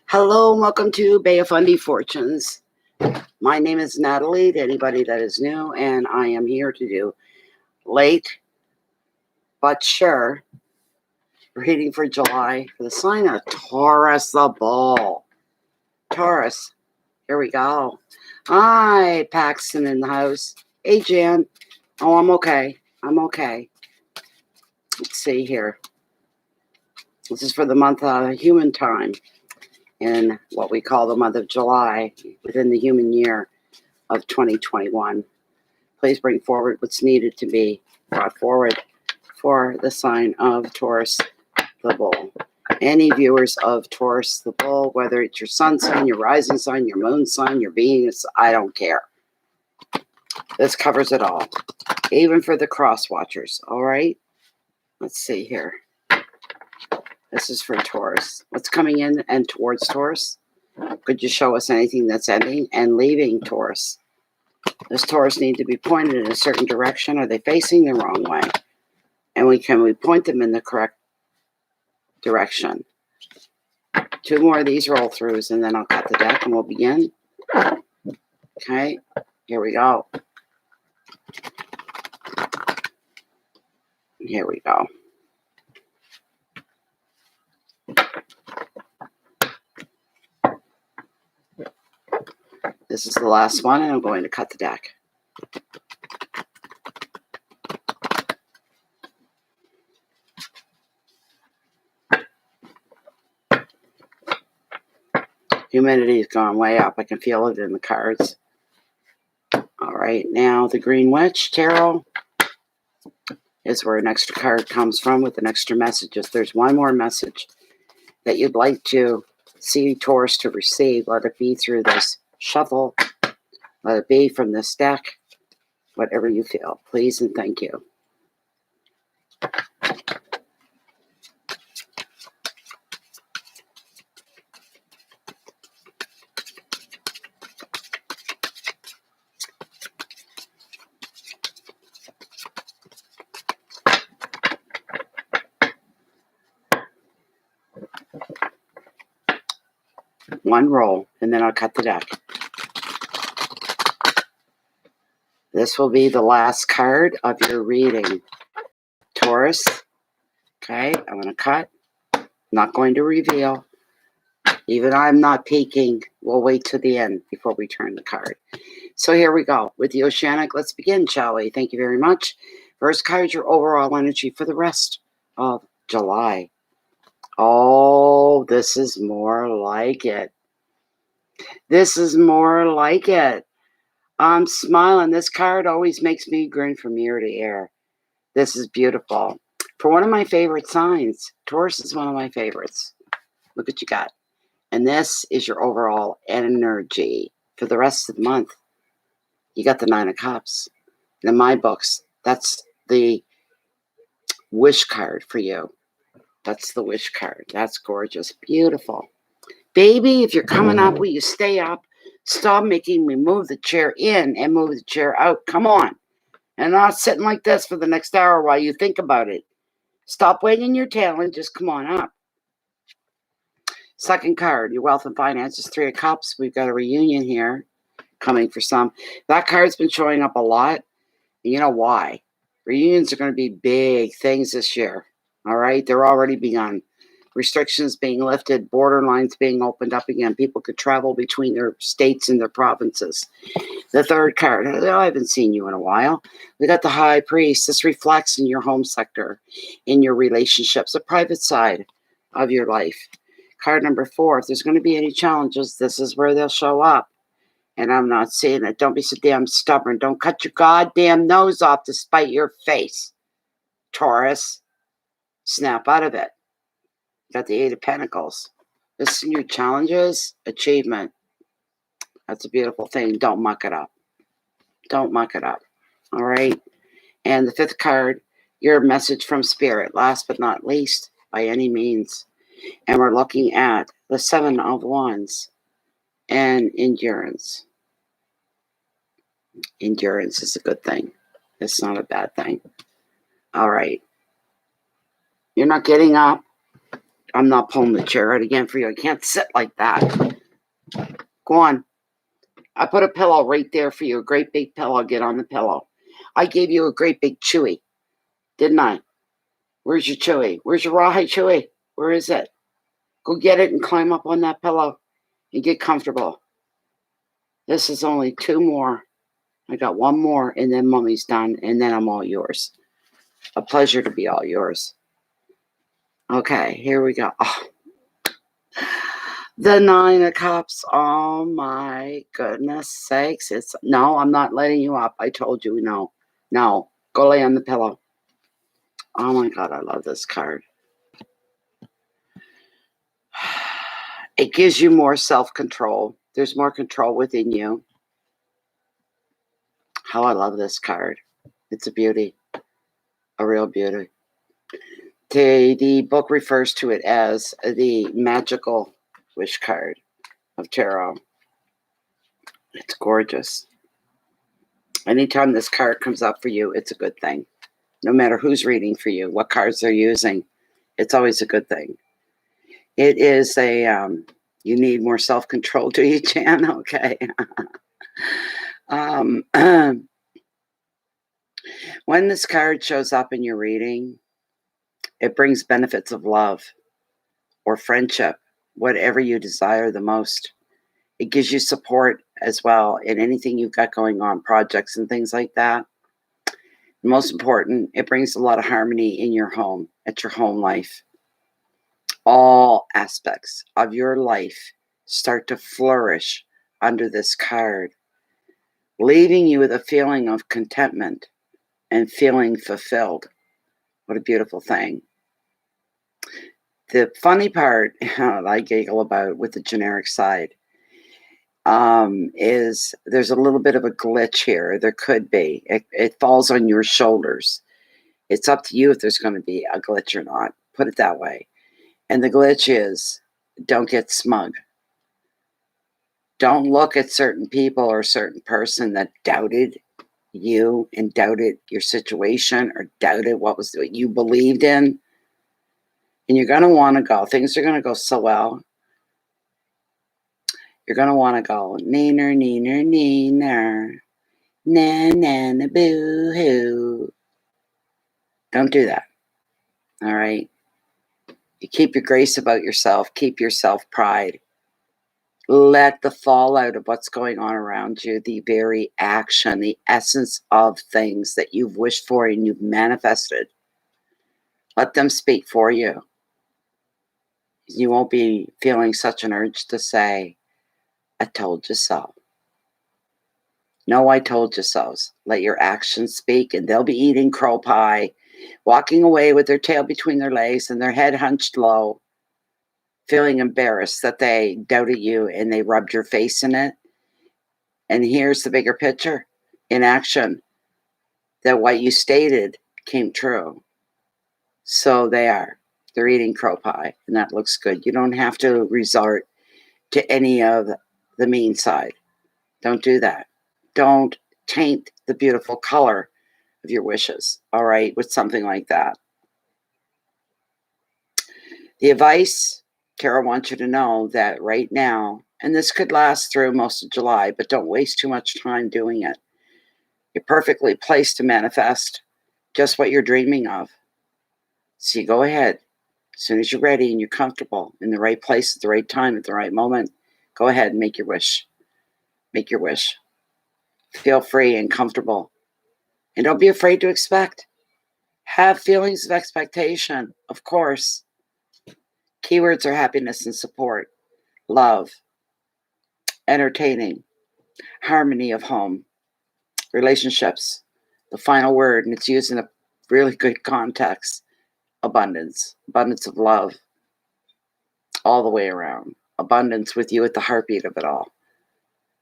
Hello, and welcome to Bay of Fundy Fortunes. My name is Natalie, to anybody that is new, and I am here to do late but sure reading for July for the sign of Taurus the Bull. Taurus, here we go. Hi, Paxton in the house. Hey, Jan. Oh, I'm okay. I'm okay. Let's see here. This is for the month of human time, in what we call the month of July within the human year of 2021. Please bring forward what's needed to be brought forward for the sign of Taurus the Bull. Any viewers of Taurus the Bull, whether it's your sun sign, your rising sign, your moon sign, your Venus, I don't care. This covers it all, even for the cross watchers. All right, let's see here. This is for Taurus. What's coming in and towards Taurus? Could you show us anything that's ending and leaving Taurus? Does Taurus need to be pointed in a certain direction? Are they facing the wrong way? And can we point them in the correct direction? 2 more of these roll throughs, and then I'll cut the deck and we'll begin. Okay, here we go. Here we go. This is the last one, and I'm going to cut the deck. Humidity has gone way up. I can feel it in the cards. All right, now the Green Witch Tarot is where an extra card comes from with an extra message. If there's one more message that you'd like to see Taurus to receive, let it be through this shuffle, let it be from this deck, whatever you feel. Please and thank you. One roll, and then I'll cut the deck. This will be the last card of your reading, Taurus. Okay, I'm going to cut. I'm not going to reveal. Even I'm not peeking. We'll wait to the end before we turn the card. So here we go. With the Oceanic, let's begin, shall we? Thank you very much. First card, your overall energy for the rest of July. Oh, this is more like it. This is more like it. I'm smiling. This card always makes me grin from ear to ear. This is beautiful. For one of my favorite signs, Taurus is one of my favorites. Look what you got. And this is your overall energy for the rest of the month. You got the 9 of Cups. And in my books, that's the wish card for you. That's the wish card. That's gorgeous. Beautiful. Baby, if you're coming up, will you stay up? Stop making me move the chair in and move the chair out. Come on. And not sitting like this for the next hour while you think about it. Stop wagging your tail and just come on up. Second card, your wealth and finances, 3 of Cups. We've got a reunion here coming for some. That card's been showing up a lot. And you know why? Reunions are going to be big things this year. All right? They're already begun. Restrictions being lifted, border lines being opened up again. People could travel between their states and their provinces. The third card, I haven't seen you in a while. We got the High Priest. This reflects in your home sector, in your relationships, the private side of your life. Card number 4, if there's going to be any challenges, this is where they'll show up. And I'm not seeing it. Don't be so damn stubborn. Don't cut your goddamn nose off to spite your face, Taurus. Snap out of it. Got the 8 of Pentacles. This new challenges, achievement. That's a beautiful thing. Don't muck it up. Don't muck it up. All right. And the fifth card, your message from spirit. Last but not least, by any means. And we're looking at the 7 of Wands and endurance. Endurance is a good thing. It's not a bad thing. All right. You're not getting up. I'm not pulling the chair out again for you. I can't sit like that. Go on. I put a pillow right there for you. A great big pillow. Get on the pillow. I gave you a great big chewy, didn't I? Where's your chewy? Where's your rawhide chewy? Where is it? Go get it and climb up on that pillow and get comfortable. This is only 2 more. I got 1 more, and then Mommy's done, and then I'm all yours. A pleasure to be all yours. Okay, here we go. Oh. The 9 of Cups. Oh my goodness sakes. No, I'm not letting you up. I told you no. No. Go lay on the pillow. Oh my God, I love this card. It gives you more self-control. There's more control within you. How I love this card. It's a beauty. A real beauty. The book refers to it as the magical wish card of tarot. It's gorgeous. Anytime this card comes up for you, it's a good thing. No matter who's reading for you, what cards they're using, it's always a good thing. It is you need more self-control, do you, Jan? Okay. When this card shows up in your reading, it brings benefits of love or friendship, whatever you desire the most. It gives you support as well in anything you've got going on, projects and things like that. Most important, it brings a lot of harmony in your home, at your home life. All aspects of your life start to flourish under this card, leaving you with a feeling of contentment and feeling fulfilled. What a beautiful thing. The funny part I giggle about with the generic side is there's a little bit of a glitch here. There could be. It falls on your shoulders. It's up to you if there's going to be a glitch or not. Put it that way. And the glitch is, don't get smug. Don't look at certain people or a certain person that doubted you and doubted your situation or doubted what you believed in. And you're going to want to go. Things are going to go so well. You're going to want to go, neener, neener, neener, na, na, na, boo, hoo. Don't do that. All right? You keep your grace about yourself. Keep your self-pride. Let the fallout of what's going on around you, the very action, the essence of things that you've wished for and you've manifested, let them speak for you. You won't be feeling such an urge to say, I told you so. No, I told you so's. Let your actions speak, and they'll be eating crow pie, walking away with their tail between their legs and their head hunched low, feeling embarrassed that they doubted you and they rubbed your face in it. And here's the bigger picture in action, that what you stated came true. So they're eating crow pie, and that looks good. You don't have to resort to any of the mean side. Don't do that. Don't taint the beautiful color of your wishes, all right, with something like that. The advice, Tara wants you to know that right now, and this could last through most of July, but don't waste too much time doing it. You're perfectly placed to manifest just what you're dreaming of. So you go ahead. As soon as you're ready and you're comfortable in the right place at the right time at the right moment, go ahead and make your wish. Make your wish. Feel free and comfortable. And don't be afraid to expect. Have feelings of expectation, of course. Keywords are happiness and support, love, entertaining, harmony of home, relationships, the final word, and it's used in a really good context, abundance of love. all the way around. Abundance with you at the heartbeat of it all.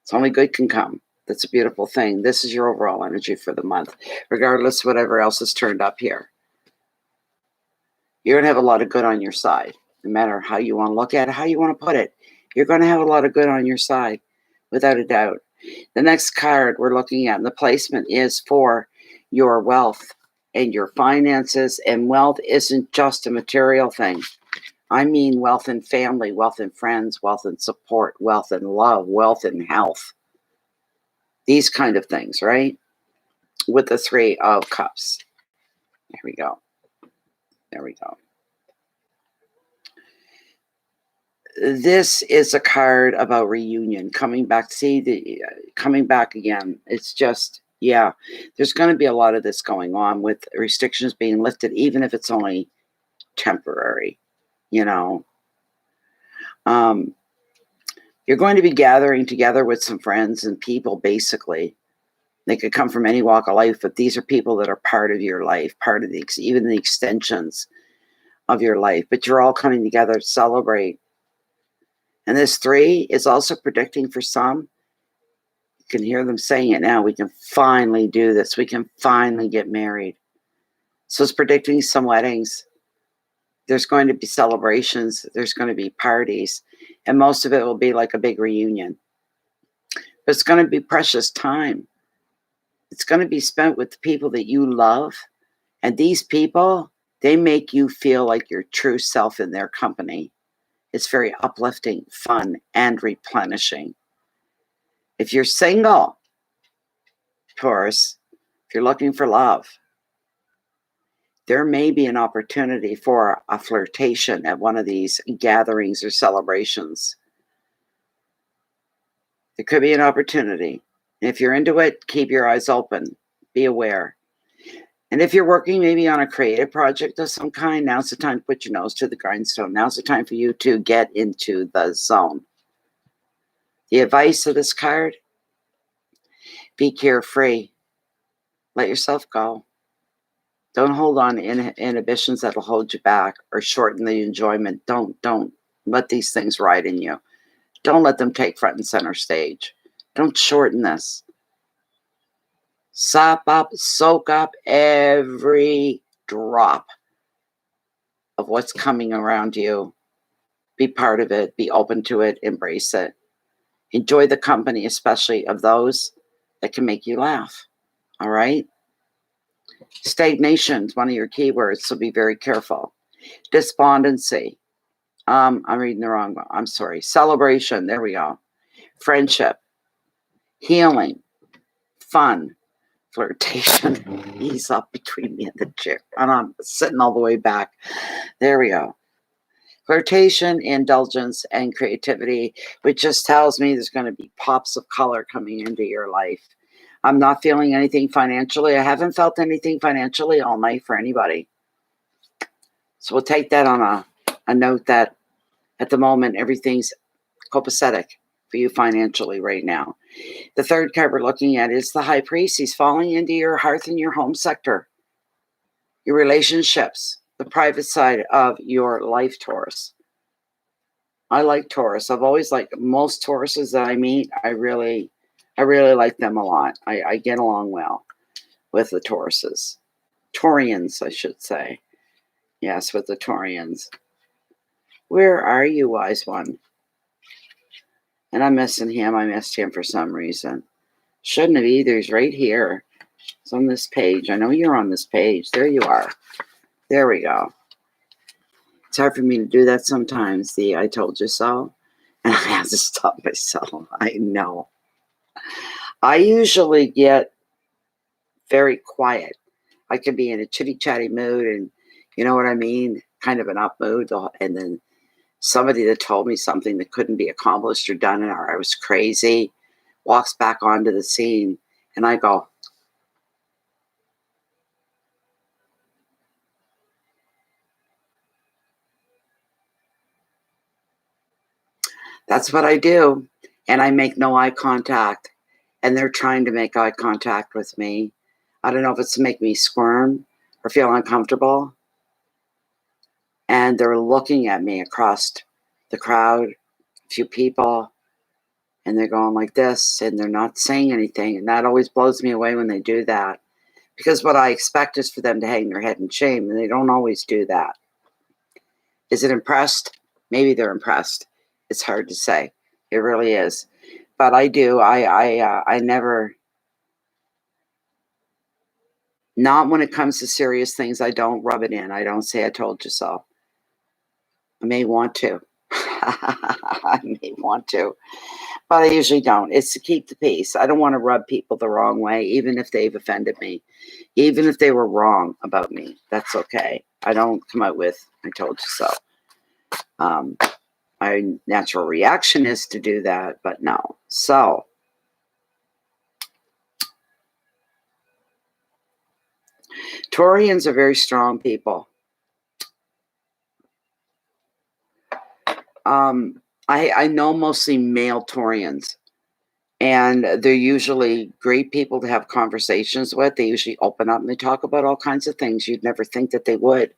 It's only good can come. That's a beautiful thing. This is your overall energy for the month, regardless of whatever else is turned up here. You're going to have a lot of good on your side, no matter how you want to look at it, how you want to put it. You're going to have a lot of good on your side, without a doubt. The next card we're looking at, and the placement is for your wealth and your finances. And wealth isn't just a material thing. I mean wealth in family, wealth in friends, wealth in support, wealth in love, wealth in health. These kind of things, right? With the Three of Cups. There we go. There we go. This is a card about reunion, coming back. See, coming back again. It's just, yeah, there's going to be a lot of this going on with restrictions being lifted, even if it's only temporary, you know. You're going to be gathering together with some friends and people, basically. They could come from any walk of life, but these are people that are part of your life, part of even the extensions of your life. But you're all coming together to celebrate. And this 3 is also predicting for some. You can hear them saying it now. We can finally do this. We can finally get married. So it's predicting some weddings. There's going to be celebrations. There's going to be parties. And most of it will be like a big reunion. But it's going to be precious time. It's going to be spent with the people that you love. And these people, they make you feel like your true self in their company. It's very uplifting, fun, and replenishing. If you're single, Taurus, if you're looking for love, there may be an opportunity for a flirtation at one of these gatherings or celebrations. There could be an opportunity. And if you're into it, keep your eyes open. Be aware. And if you're working maybe on a creative project of some kind, now's the time to put your nose to the grindstone. Now's the time for you to get into the zone. The advice of this card, be carefree. Let yourself go. Don't hold on to inhibitions that'll hold you back or shorten the enjoyment. Don't let these things ride in you. Don't let them take front and center stage. Don't shorten this. Sop up, soak up every drop of what's coming around you. Be part of it. Be open to it. Embrace it. Enjoy the company, especially of those that can make you laugh. All right? Stagnation is one of your keywords, so be very careful. Despondency. I'm reading the wrong one. I'm sorry. Celebration. There we go. Friendship. Healing. Fun. Flirtation. Ease up between me and the chair. And I'm sitting all the way back. There we go. Flirtation, indulgence, and creativity, which just tells me there's going to be pops of color coming into your life. I'm not feeling anything financially. I haven't felt anything financially all night for anybody. So we'll take that on a note that at the moment, everything's copacetic for you financially right now. The third card we're looking at is the High Priest. He's falling into your hearth and your home sector, your relationships, the private side of your life, Taurus. I like Taurus. I've always liked most Tauruses that I meet. I really like them a lot. I get along well with the Tauruses. Taurians, I should say. Yes, with the Taurians. Where are you, wise one? And I'm missing him. I missed him for some reason. Shouldn't have either. He's right here. It's on this page. I know you're on this page. There you are. There we go. It's hard for me to do that sometimes. The I told you so. And I have to stop myself. I know. I usually get very quiet. I can be in a chitty-chatty mood and, you know what I mean, kind of an up mood. And then somebody that told me something that couldn't be accomplished or done or I was crazy walks back onto the scene. And I go, that's what I do. And I make no eye contact. And they're trying to make eye contact with me. I don't know if it's to make me squirm or feel uncomfortable. And they're looking at me across the crowd, a few people, and they're going like this, and they're not saying anything. And that always blows me away when they do that. Because what I expect is for them to hang their head in shame, and they don't always do that. Is it impressed? Maybe they're impressed. It's hard to say. It really is. But I do. I never, not when it comes to serious things, I don't rub it in. I don't say I told you so. I may want to. I may want to. But I usually don't. It's to keep the peace. I don't want to rub people the wrong way, even if they've offended me. Even if they were wrong about me. That's okay. I don't come out with, I told you so. My natural reaction is to do that, but no. So, Taurians are very strong people. I know mostly male Taurians, and they're usually great people to have conversations with. They usually open up and they talk about all kinds of things you'd never think that they would.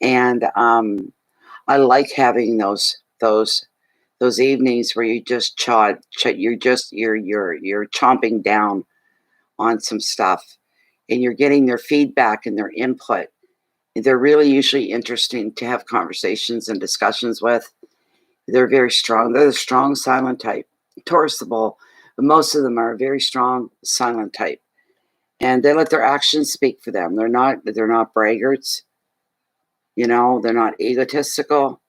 And I like having those evenings where you just you're chomping down on some stuff, and you're getting their feedback and their input. They're really usually interesting to have conversations and discussions with. They're very strong. They're the strong silent type. Taurus the bull, but most of them are very strong silent type, and they let their actions speak for them. They're not braggarts. They're not egotistical.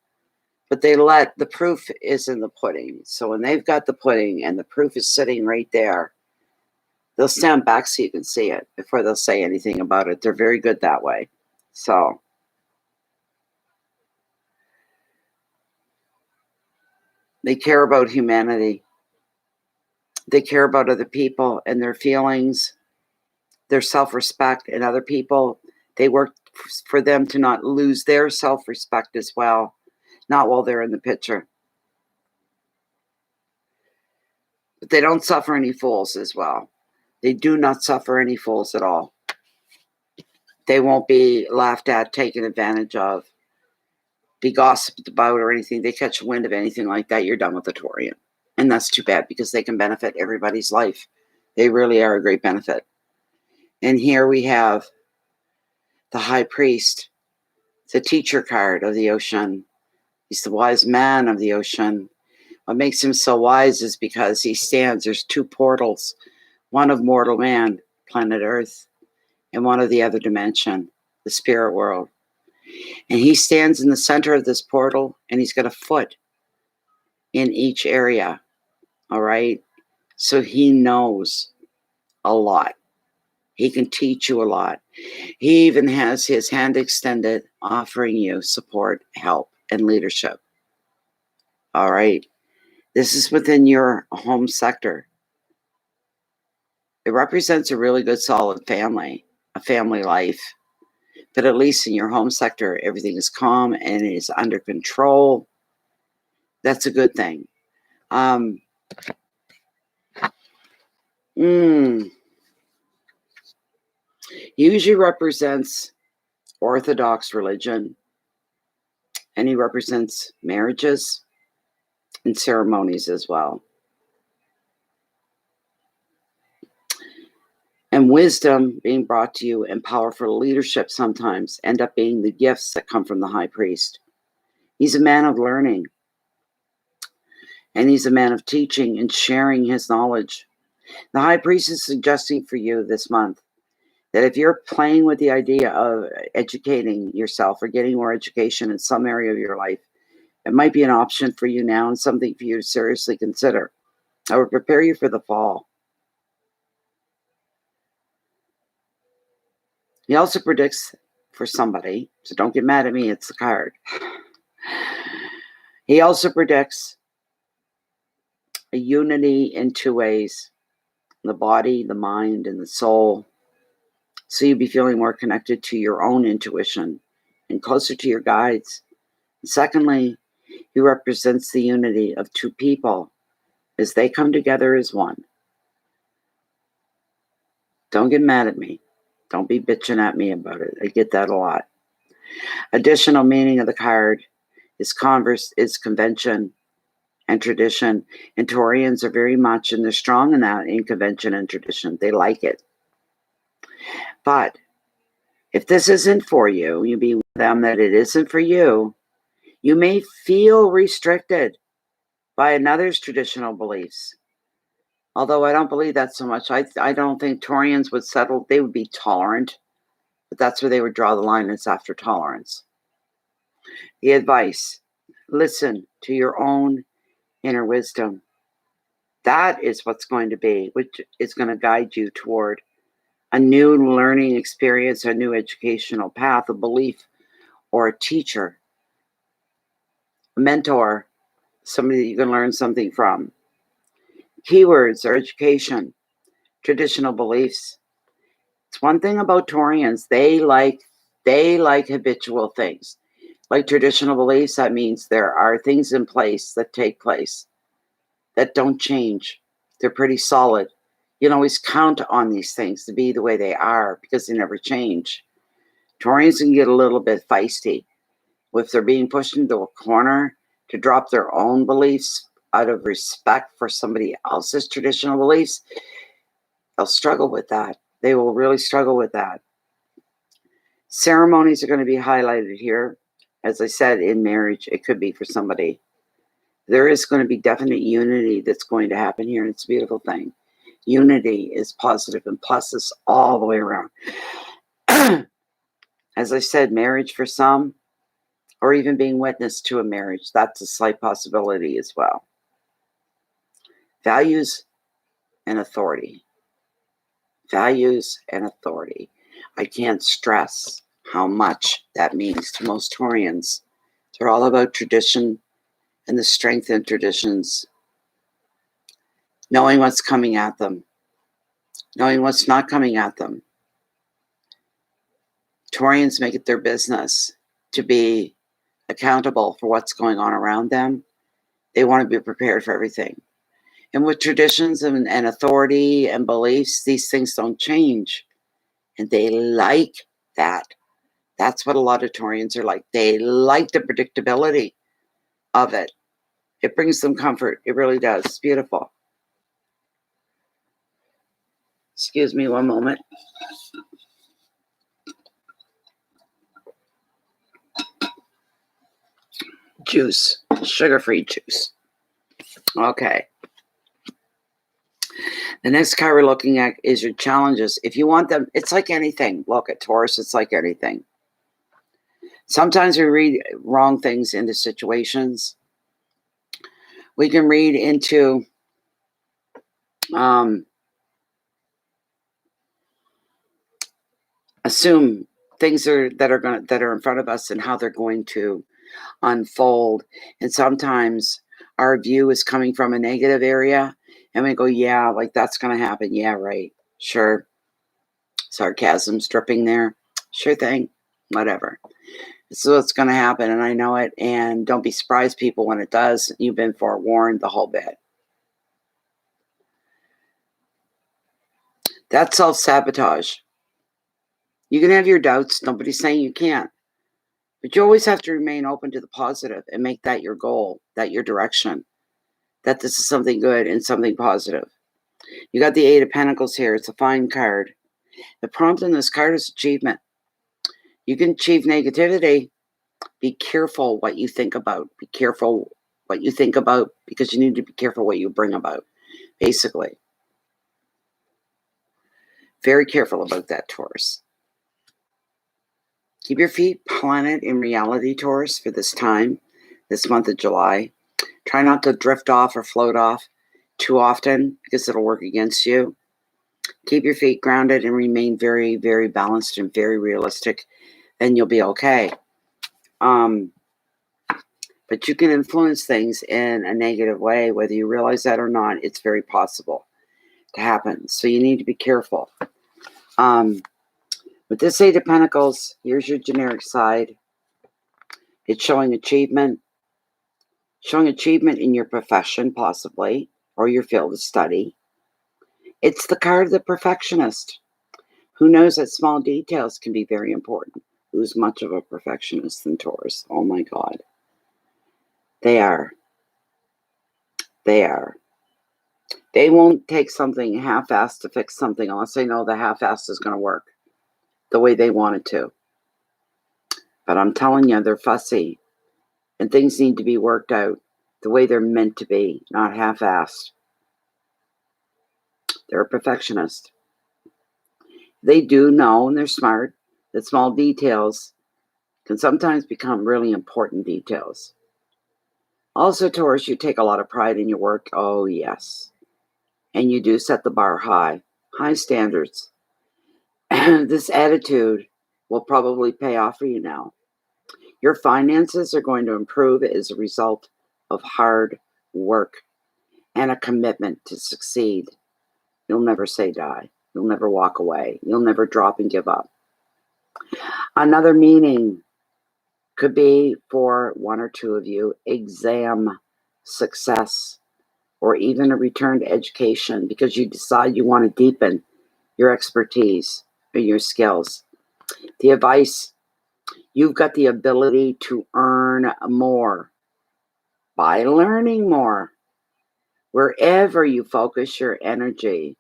But they let the proof is in the pudding. So when they've got the pudding and the proof is sitting right there, they'll stand back so you can see it before they'll say anything about it. They're very good that way. So they care about humanity. They care about other people and their feelings, their self-respect, and other people. They work for them to not lose their self-respect as well, not while they're in the picture. But they don't suffer any fools as well. They do not suffer any fools at all. They won't be laughed at, taken advantage of, be gossiped about or anything. They catch wind of anything like that, you're done with the Taurian. And that's too bad because they can benefit everybody's life. They really are a great benefit. And here we have the High Priest, the teacher card of the ocean. He's the wise man of the ocean. What makes him so wise is because he stands, there's two portals, one of mortal man, planet Earth, and one of the other dimension, the spirit world. And he stands in the center of this portal, and he's got a foot in each area, all right? So he knows a lot. He can teach you a lot. He even has his hand extended, offering you support, help, and leadership. All right? This is within your home sector. It represents a really good, solid family, a family life. But at least in your home sector, everything is calm and is under control. That's a good thing. Usually represents Orthodox religion, and he represents marriages and ceremonies as well. And wisdom being brought to you and powerful leadership sometimes end up being the gifts that come from the High Priest. He's a man of learning, and he's a man of teaching and sharing his knowledge. The High Priest is suggesting for you this month that if you're playing with the idea of educating yourself or getting more education in some area of your life, it might be an option for you now and something for you to seriously consider. I would prepare you for the fall. He also predicts for somebody, so don't get mad at me, it's the card. He also predicts a unity in two ways, the body, the mind, and the soul. So you'll be feeling more connected to your own intuition and closer to your guides. And secondly, he represents the unity of two people as they come together as one. Don't get mad at me. Don't be bitching at me about it. I get that a lot. Additional meaning of the card is convention and tradition. And Taurians are very much, and they're strong in that, in convention and tradition. They like it. But if this isn't for you, you be with them that it isn't for you, you may feel restricted by another's traditional beliefs. Although I don't believe that so much. I don't think Taurians would settle. They would be tolerant, but that's where they would draw the line. It's after tolerance. The advice: listen to your own inner wisdom. That is what's going to be, which is going to guide you toward a new learning experience, a new educational path, a belief, or a teacher, a mentor, somebody that you can learn something from. Keywords are education, traditional beliefs. It's one thing about Taurians, they like habitual things. Like traditional beliefs, that means there are things in place that take place that don't change. They're pretty solid. You can always count on these things to be the way they are because they never change. Taurians can get a little bit feisty. If they're being pushed into a corner to drop their own beliefs out of respect for somebody else's traditional beliefs, they'll struggle with that. They will really struggle with that. Ceremonies are going to be highlighted here. As I said, in marriage, it could be for somebody. There is going to be definite unity that's going to happen here, and it's a beautiful thing. Unity is positive and pluses all the way around. As I said, marriage for some, or even being witness to a marriage, that's a slight possibility as well. Values and authority. Values and authority. I can't stress how much that means to most Taurians. They're all about tradition and the strength in traditions. Knowing what's coming at them. Knowing what's not coming at them. Taurians make it their business to be accountable for what's going on around them. They want to be prepared for everything. And with traditions and authority and beliefs, these things don't change. And they like that. That's what a lot of Taurians are like. They like the predictability of it. It brings them comfort. It really does. It's beautiful. Excuse me one moment. Juice. Sugar-free juice. Okay. The next card we're looking at is your challenges. If you want them, it's like anything. Look at Taurus, it's like anything. Sometimes we read wrong things into situations. We can read into assume things that are in front of us and how they're going to unfold. And sometimes our view is coming from a negative area, and we go, yeah, like that's going to happen. Yeah, right. Sure. Sarcasm's dripping there. Sure thing. Whatever. So it's going to happen, and I know it. And don't be surprised, people, when it does. You've been forewarned, the whole bit. That's self-sabotage. You can have your doubts. Nobody's saying you can't. But you always have to remain open to the positive and make that your goal, that your direction, that this is something good and something positive. You got the Eight of Pentacles here. It's a fine card. The prompt in this card is achievement. You can achieve negativity. Be careful what you think about. Be careful what you think about, because you need to be careful what you bring about, basically. Very careful about that, Taurus. Keep your feet planted in reality, Taurus, for this time, this month of July. Try not to drift off or float off too often, because it'll work against you. Keep your feet grounded and remain very, very balanced and very realistic, and you'll be okay. But you can influence things in a negative way, whether you realize that or not. It's very possible to happen. So you need to be careful. With this Eight of Pentacles, here's your generic side. It's showing achievement. Showing achievement in your profession, possibly, or your field of study. It's the card of the perfectionist. Who knows that small details can be very important? Who's much of a perfectionist than Taurus? Oh my God. They are. They are. They won't take something half-assed to fix something unless they know the half-assed is going to work the way they want it to. But I'm telling you, they're fussy. And things need to be worked out the way they're meant to be, not half-assed. They're a perfectionist. They do know, and they're smart, that small details can sometimes become really important details. Also, Taurus, you take a lot of pride in your work. Oh, yes. And you do set the bar high standards. This attitude will probably pay off for you now. Your finances are going to improve as a result of hard work and a commitment to succeed. You'll never say die. You'll never walk away. You'll never drop and give up. Another meaning could be for one or two of you, exam success, or even a return to education because you decide you want to deepen your expertise or your skills. The advice, you've got the ability to earn more by learning more. Wherever you focus your energy,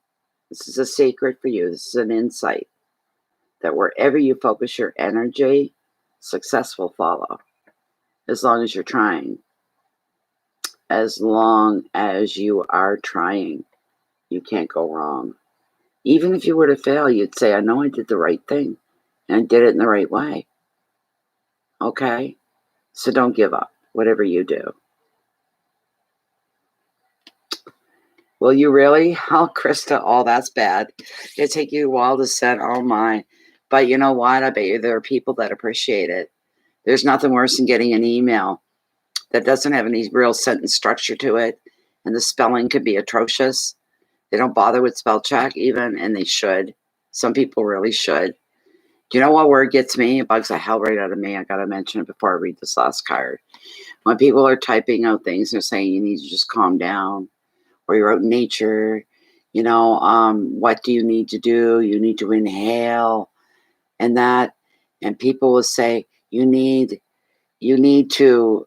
this is a secret for you, this is an insight, that wherever you focus your energy, success will follow, as long as you're trying. As long as you are trying, you can't go wrong. Even if you were to fail, you'd say, I know I did the right thing, and I did it in the right way. Okay? So don't give up, whatever you do. Will you really? Oh, Krista, oh, that's bad. It'd take you a while to set, oh my. But you know what? I bet you there are people that appreciate it. There's nothing worse than getting an email that doesn't have any real sentence structure to it, and the spelling could be atrocious. They don't bother with spell check even, and they should. Some people really should. Do you know what word gets me? It bugs the hell right out of me. I got to mention it before I read this last card. When people are typing out things, they're saying you need to just calm down, or you're out in nature. What do you need to do? You need to inhale, and that. And people will say you need to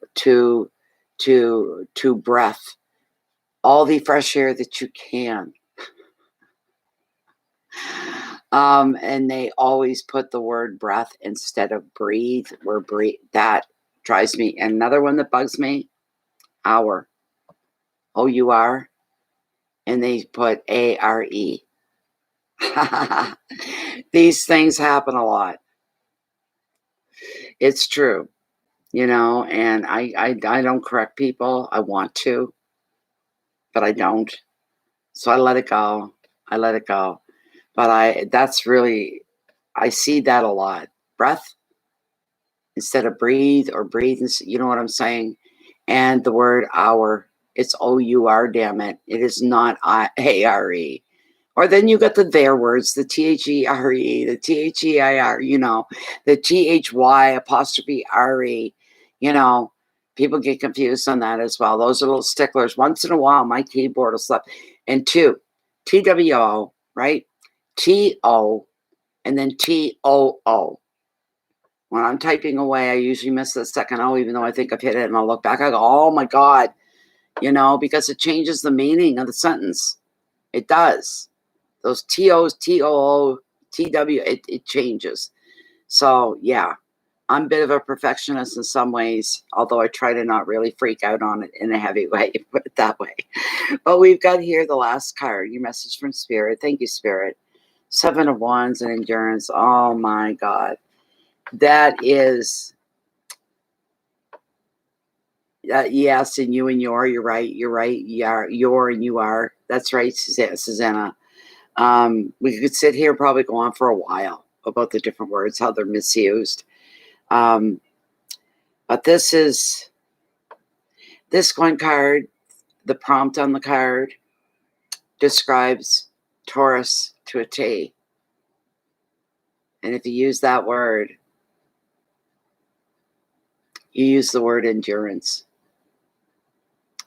breath all the fresh air that you can. And they always put the word breath instead of breathe, or breathe. That drives me. And another one that bugs me, hour. O-U-R. And they put A-R-E. These things happen a lot. It's true, and I don't correct people. I want to, but I don't. So I let it go. But I see that a lot. Breath instead of breathe, or breathe, you know what I'm saying? And the word hour, it's O-U-R, damn it. It is not A-R-E. Or then you got the there words, the T-H-E-R-E, the T-H-E-I-R, the T-H-Y apostrophe R-E, people get confused on that as well. Those are little sticklers. Once in a while, my keyboard will slip. And two, T-W-O, right? T-O, and then T-O-O. When I'm typing away, I usually miss the second O, even though I think I've hit it, and I'll look back, I go, oh my God, because it changes the meaning of the sentence. It does. Those T-O's, T-O-O, T-W, it changes. So, yeah, I'm a bit of a perfectionist in some ways, although I try to not really freak out on it in a heavy way, put it that way. But we've got here the last card, your message from Spirit. Thank you, Spirit. 7 of Wands and endurance. Oh, my God. That is... yes, and you and your, you're right. Your and you are. That's right, Susanna. We could sit here probably go on for a while about the different words, how they're misused. But this one card, the prompt on the card describes Taurus to a T. And if you use that word, you use the word endurance.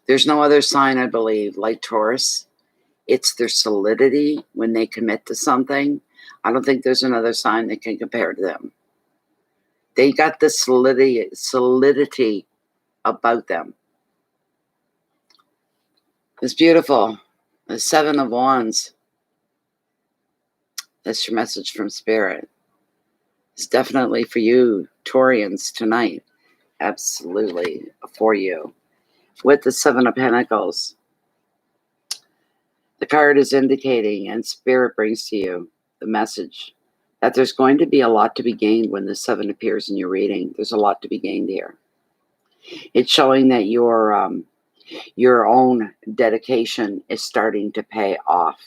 There's no other sign, I believe, like Taurus. It's their solidity when they commit to something. I don't think there's another sign that can compare to them. They got the solidity about them. It's beautiful. The Seven of Wands. That's your message from Spirit. It's definitely for you, Taurians, tonight. Absolutely for you. With the Seven of Pentacles, the card is indicating, and Spirit brings to you the message that there's going to be a lot to be gained when the Seven appears in your reading. There's a lot to be gained here. It's showing that your own dedication is starting to pay off.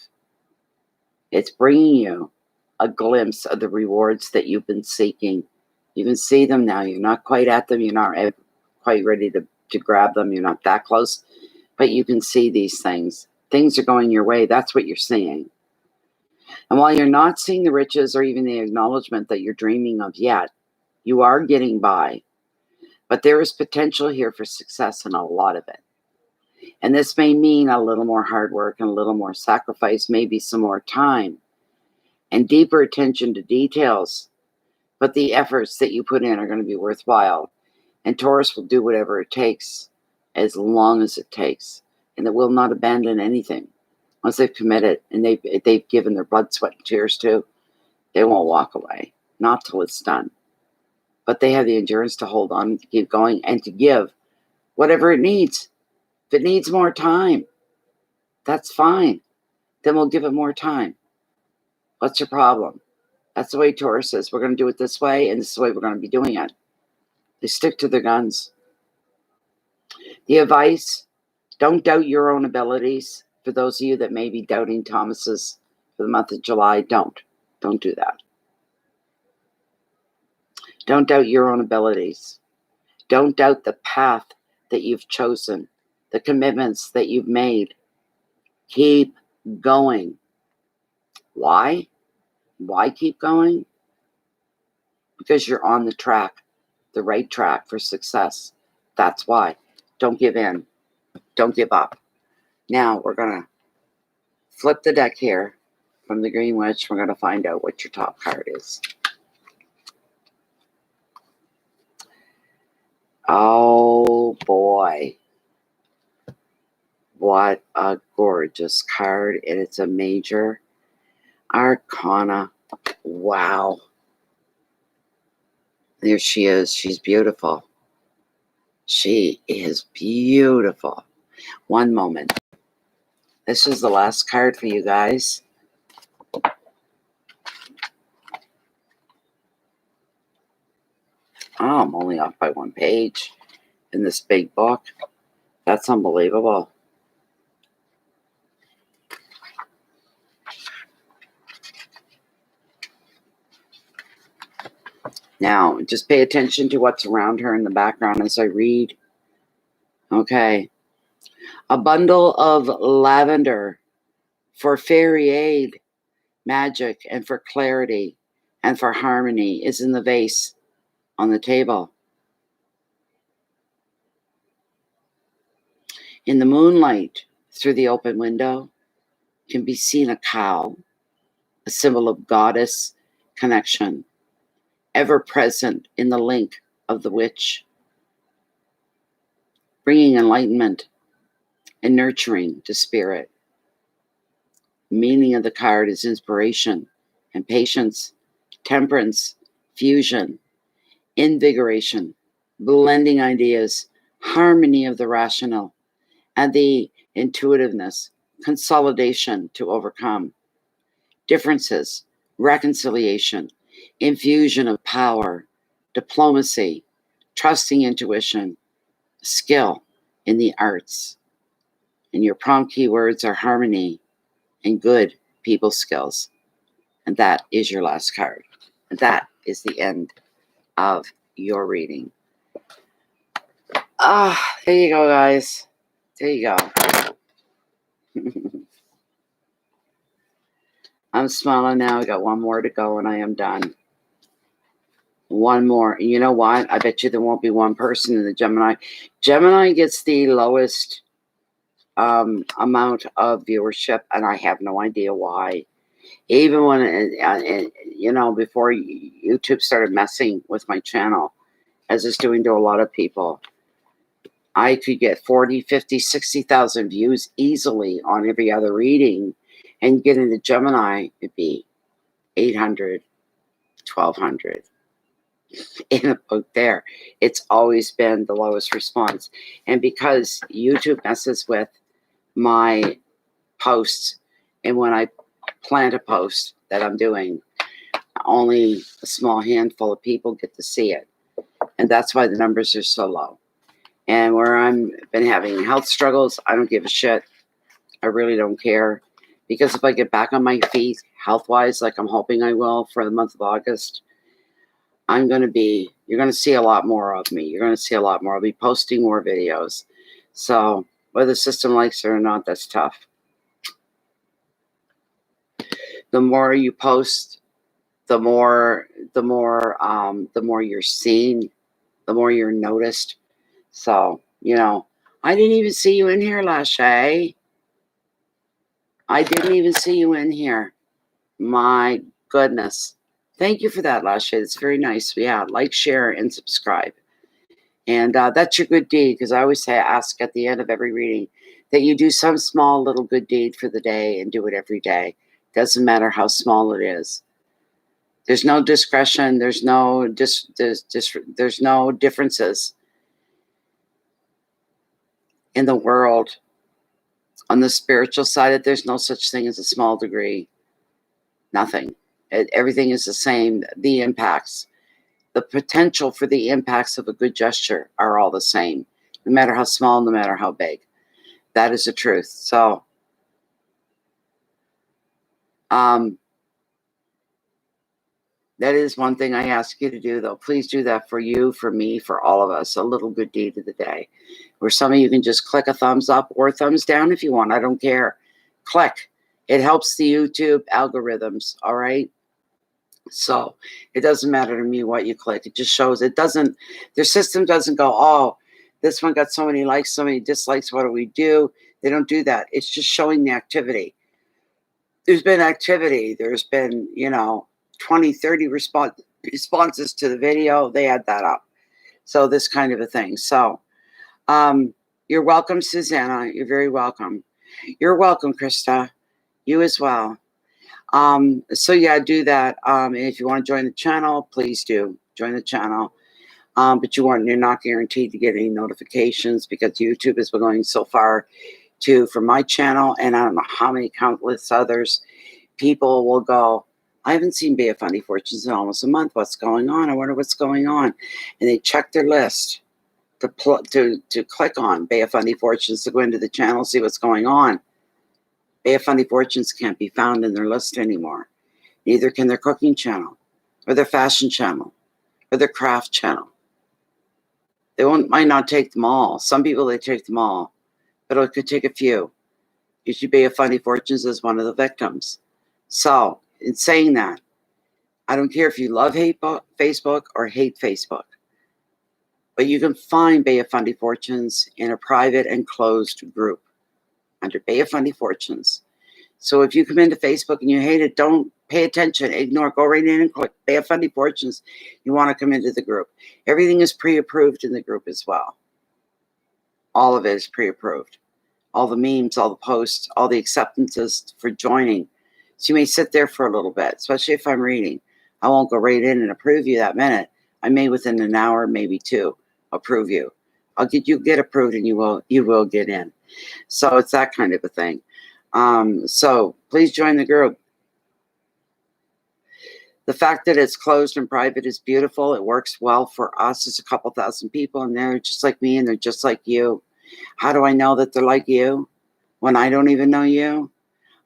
It's bringing you a glimpse of the rewards that you've been seeking. You can see them now. You're not quite at them. You're not quite ready to grab them. You're not that close. But you can see these things. Things are going your way. That's what you're seeing. And while you're not seeing the riches or even the acknowledgement that you're dreaming of yet, you are getting by. But there is potential here for success in a lot of it. And this may mean a little more hard work and a little more sacrifice, maybe some more time and deeper attention to details. But the efforts that you put in are going to be worthwhile. And Taurus will do whatever it takes as long as it takes. And it will not abandon anything. Once they've committed and they've given their blood, sweat, and tears too, they won't walk away. Not till it's done. But they have the endurance to hold on, to keep going, and to give whatever it needs. If it needs more time, that's fine. Then we'll give it more time. What's your problem? That's the way Taurus says. We're going to do it this way, and this is the way we're going to be doing it. They stick to their guns. The advice, don't doubt your own abilities. For those of you that may be doubting Thomas's for the month of July, don't do that. Don't doubt your own abilities. Don't doubt the path that you've chosen, the commitments that you've made. Keep going. Why? Why keep going? Because you're on the track, the right track for success. That's why. Don't give in. Don't give up. Now we're going to flip the deck here from the Green Witch. We're going to find out what your top card is. Oh boy. What a gorgeous card. And it's a major arcana. Wow. There she is. She's beautiful. She is beautiful. One moment. This is the last card for you guys. Oh, I'm only off by one page in this big book. That's unbelievable. Now, just pay attention to what's around her in the background as I read. Okay. A bundle of lavender for fairy aid, magic, and for clarity and for harmony is in the vase on the table. In the moonlight, through the open window, can be seen a cow, a symbol of goddess connection, ever present in the link of the witch, bringing enlightenment and nurturing to spirit. The meaning of the card is inspiration and patience, temperance, fusion, invigoration, blending ideas, harmony of the rational, and the intuitiveness, consolidation to overcome, differences, reconciliation, infusion of power, diplomacy, trusting intuition, skill in the arts. And your prompt keywords are harmony and good people skills. And that is your last card. And that is the end of your reading. There you go, guys. There you go. I'm smiling now. I got one more to go and I am done. One more. And you know what? I bet you there won't be one person in the Gemini. Gemini gets the lowest amount of viewership, and I have no idea why. Even when, before YouTube started messing with my channel, as it's doing to a lot of people, I could get 40, 50, 60,000 views easily on every other reading. And get into Gemini, it'd be 800, 1,200 in a book there. It's always been the lowest response. And because YouTube messes with my posts, and when I plan to post that I'm doing, only a small handful of people get to see it. And that's why the numbers are so low. And where I've been having health struggles, I don't give a shit. I really don't care. Because if I get back on my feet, health-wise, like I'm hoping I will for the month of August, you're going to see a lot more of me. You're going to see a lot more. I'll be posting more videos. So whether the system likes it or not, that's tough. The more you post, the more you're seen, the more you're noticed. So, I didn't even see you in here, Lachey. I didn't even see you in here. My goodness. Thank you for that, Lachey. It's very nice. Yeah, like, share, and subscribe. And that's your good deed, because I always ask at the end of every reading that you do some small little good deed for the day and do it every day. Doesn't matter how small it is. There's no discretion. There's no there's no differences in the world. On the spiritual side, there's no such thing as a small degree. Nothing. Everything is the same. The impacts, the potential for the impacts of a good gesture are all the same, no matter how small, no matter how big. That is the truth. So, that is one thing I ask you to do, though. Please do that for you, for me, for all of us. A little good deed of the day. Where some of you can just click a thumbs up or a thumbs down if you want. I don't care. Click. It helps the YouTube algorithms, all right? So it doesn't matter to me what you click. It just shows. It doesn't, their system doesn't go, oh, this one got so many likes, so many dislikes. What do we do? They don't do that. It's just showing the activity. There's been activity. There's been, 20, 30 responses to the video. They add that up. So this kind of a thing. So you're welcome, Susanna. You're very welcome. You're welcome, Krista. You as well. So yeah, do that. And if you want to join the channel, please do join the channel. But you're not guaranteed to get any notifications, because YouTube is going so far from my channel, and I don't know how many countless others. People will go, I haven't seen Bay of Fundy Fortunes in almost a month. What's going on? I wonder what's going on. And they check their list to click on Bay of Fundy Fortunes to go into the channel, see what's going on. Bay of Fundy Fortunes can't be found in their list anymore. Neither can their cooking channel, or their fashion channel, or their craft channel. They might not take them all. Some people, they take them all, but it could take a few. Usually Bay of Fundy Fortunes is one of the victims. So, in saying that, I don't care if you love Facebook or hate Facebook, but you can find Bay of Fundy Fortunes in a private and closed group under Bay of Fundy Fortunes. So if you come into Facebook and you hate it, don't pay attention, ignore, go right in and click Bay of Fundy Fortunes. You want to come into the group. Everything is pre-approved in the group as well. All of it is pre-approved. All the memes, all the posts, all the acceptances for joining. So you may sit there for a little bit, especially if I'm reading. I won't go right in and approve you that minute. I may within an hour, maybe two, approve you. I'll get approved, and you will get in. So it's that kind of a thing. So please join the group. The fact that it's closed and private is beautiful. It works well for us. There's a couple thousand people in there just like me, and they're just like you. How do I know that they're like you when I don't even know you?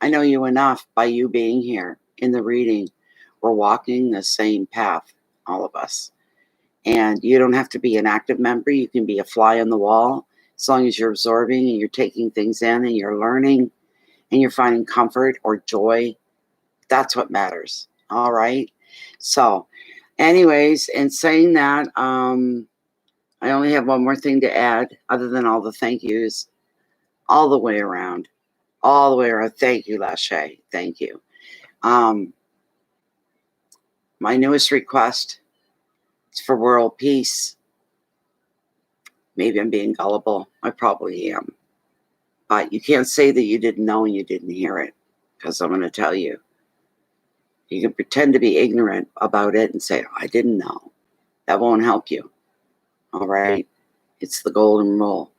I know you enough by you being here in the reading. We're walking the same path, all of us. And you don't have to be an active member. You can be a fly on the wall, as long as you're absorbing and you're taking things in and you're learning and you're finding comfort or joy. That's what matters. All right. So anyways, in saying that, I only have one more thing to add other than all the thank yous all the way around. All the way around. Thank you, Lachey. Thank you. My newest request is for world peace. Maybe I'm being gullible. I probably am. But you can't say that you didn't know and you didn't hear it, because I'm going to tell you. You can pretend to be ignorant about it and say, I didn't know. That won't help you. All right? It's the golden rule.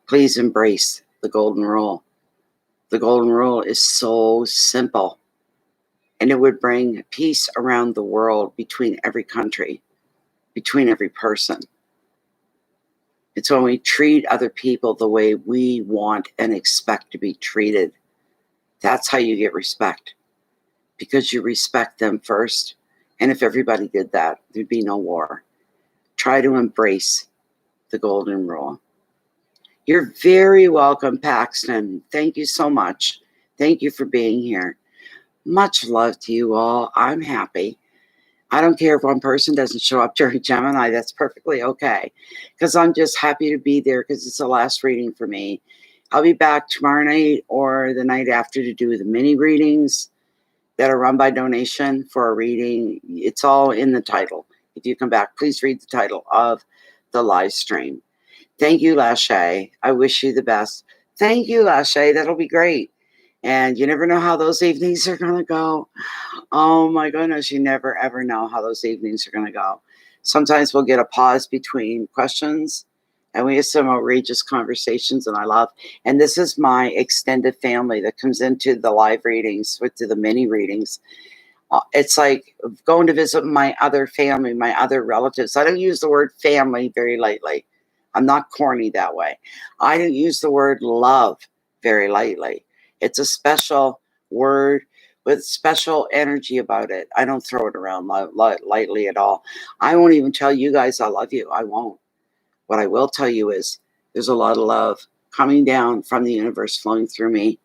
Please embrace the golden rule. The golden rule is so simple, and it would bring peace around the world, between every country, between every person. It's when we treat other people the way we want and expect to be treated. That's how you get respect, because you respect them first. And if everybody did that, there'd be no war. Try to embrace the golden rule. You're very welcome, Paxton. Thank you so much. Thank you for being here. Much love to you all. I'm happy. I don't care if one person doesn't show up during Gemini. That's perfectly okay, because I'm just happy to be there, because it's the last reading for me. I'll be back tomorrow night or the night after to do the mini readings that are run by donation for a reading. It's all in the title. If you come back, please read the title of the live stream. Thank you, Lachey. I wish you the best. Thank you, Lachey. That'll be great. And you never know how those evenings are going to go. Oh my goodness, you never ever know how those evenings are going to go. Sometimes we'll get a pause between questions, and we have some outrageous conversations, and I love. And this is my extended family that comes into the live readings, to the mini readings. It's like going to visit my other family, my other relatives. I don't use the word family very lightly. I'm not corny that way. I don't use the word love very lightly. It's a special word with special energy about it. I don't throw it around lightly at all. I won't even tell you guys I love you. I won't. What I will tell you is there's a lot of love coming down from the universe, flowing through me,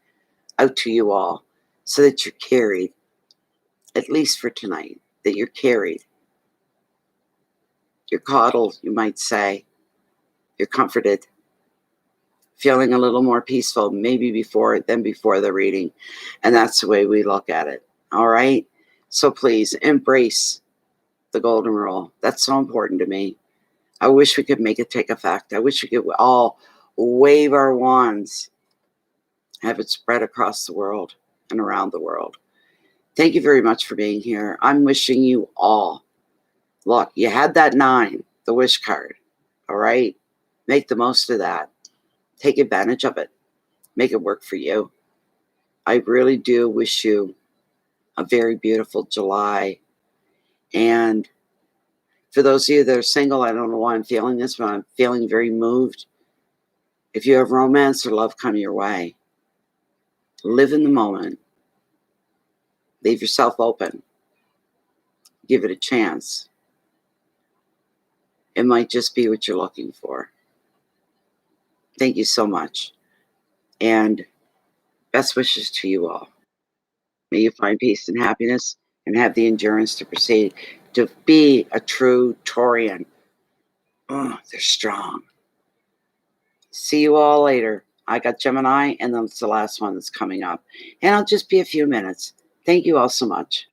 out to you all, so that you're carried, at least for tonight, that you're carried. You're coddled, you might say. You're comforted, feeling a little more peaceful, maybe before the reading. And that's the way we look at it. All right? So please embrace the golden rule. That's so important to me. I wish we could make it take effect. I wish we could all wave our wands, have it spread across the world and around the world. Thank you very much for being here. I'm wishing you all luck. You had that 9, the wish card. All right? Make the most of that. Take advantage of it. Make it work for you. I really do wish you a very beautiful July. And for those of you that are single, I don't know why I'm feeling this, but I'm feeling very moved. If you have romance or love come your way, live in the moment. Leave yourself open. Give it a chance. It might just be what you're looking for. Thank you so much. And best wishes to you all. May you find peace and happiness and have the endurance to proceed, to be a true Taurian. Oh, they're strong. See you all later. I got Gemini, and then it's the last one that's coming up. And it'll just be a few minutes. Thank you all so much.